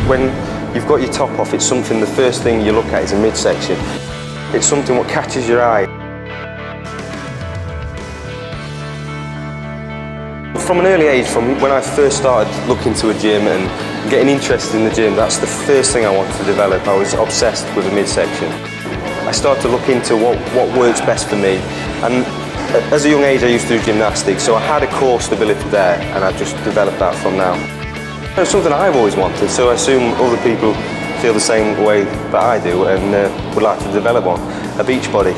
When you've got your top off, it's something, the first thing you look at is a midsection. It's something what catches your eye. From an early age, from when I first started looking to a gym and getting interested in the gym, that's the first thing I wanted to develop. I was obsessed with a midsection. I started to look into what works best for me, and as a young age I used to do gymnastics, so I had a core stability there, and I've just developed that from now. It's something I've always wanted, so I assume other people feel the same way that I do and would like to develop one, a beach body.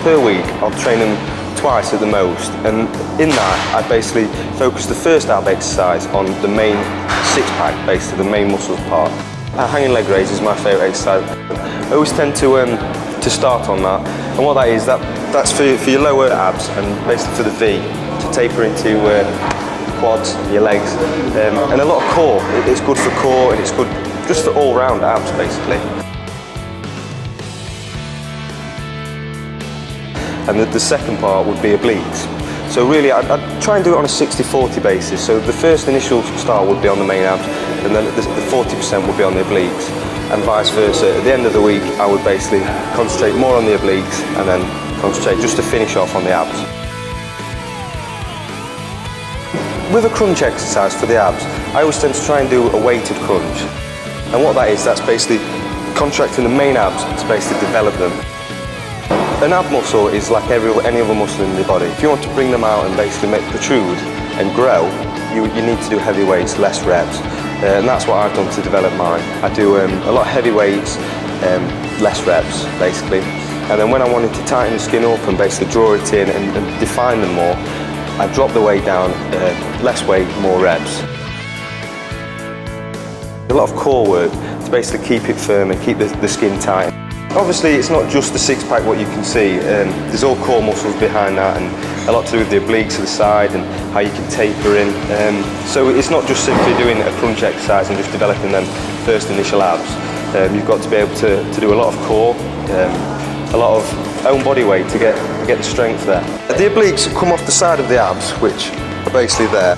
Per week I'll train them twice at the most, and in that I basically focus the first ab exercise on the main six-pack, basically the main muscle part. Hanging leg raise is my favourite exercise. I always tend to start on that, and what that is, that's for your lower abs and basically for the V, to taper into quads, your legs, and a lot of core. It's good for core and it's good just for all-round abs basically. And the second part would be obliques. So really I'd try and do it on a 60-40 basis. So the first initial start would be on the main abs, and then the 40% would be on the obliques, and vice versa. At the end of the week I would basically concentrate more on the obliques and then concentrate just to finish off on the abs. With a crunch exercise for the abs, I always tend to try and do a weighted crunch. And what that is, that's basically contracting the main abs to basically develop them. An ab muscle is like any other muscle in your body. If you want to bring them out and basically make protrude and grow, you need to do heavy weights, less reps. And that's what I've done to develop mine. I do a lot of heavy weights, less reps basically. And then when I wanted to tighten the skin up and basically draw it in and define them more, I drop the weight down, less weight, more reps. A lot of core work to basically keep it firm and keep the skin tight. Obviously it's not just the six-pack what you can see, there's all core muscles behind that, and a lot to do with the obliques to the side and how you can taper in. So it's not just simply doing a crunch exercise and just developing them first initial abs. You've got to be able to do a lot of core, a lot of own body weight to get the strength there. The obliques come off the side of the abs, which are basically there.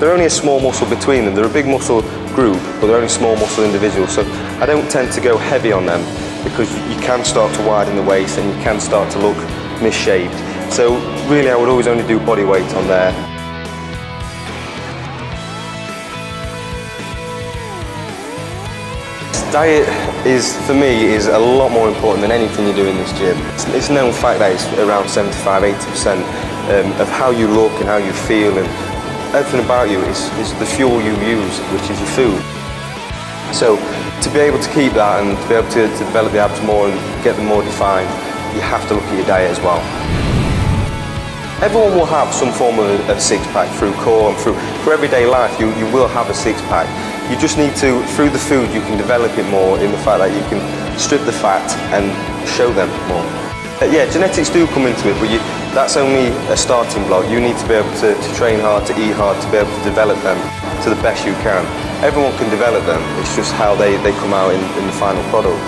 They're only a small muscle between them. They're a big muscle group, but they're only small muscle individuals, so I don't tend to go heavy on them, because you can start to widen the waist and you can start to look misshaped. So really I would always only do body weight on there. Diet is, for me, is a lot more important than anything you do in this gym. It's a known fact that it's around 75–80% of how you look and how you feel, and everything about you is the fuel you use, which is your food. So to be able to keep that and to be able to develop the abs more and get them more defined, you have to look at your diet as well. Everyone will have some form of a six-pack through core and through everyday life. You will have a six-pack. You just need to, through the food, you can develop it more in the fact that you can strip the fat and show them more. Yeah, genetics do come into it, but that's only a starting block. You need to be able to train hard, to eat hard, to be able to develop them to the best you can. Everyone can develop them, it's just how they come out in the final product.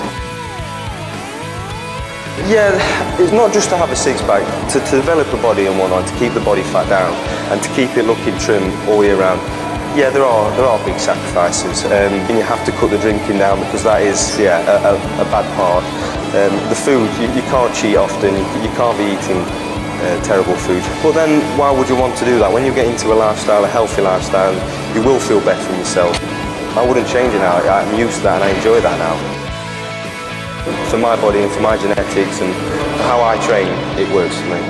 Yeah, it's not just to have a six-pack, to develop a body and whatnot, to keep the body fat down and to keep it looking trim all year round. Yeah, there are big sacrifices, and you have to cut the drinking down, because that is a bad part. The food, you can't cheat often, you can't be eating terrible food. But then why would you want to do that? When you get into a lifestyle, a healthy lifestyle, you will feel better in yourself. I wouldn't change it now. I'm used to that and I enjoy that now. For my body and for my genetics and how I train, it works for me.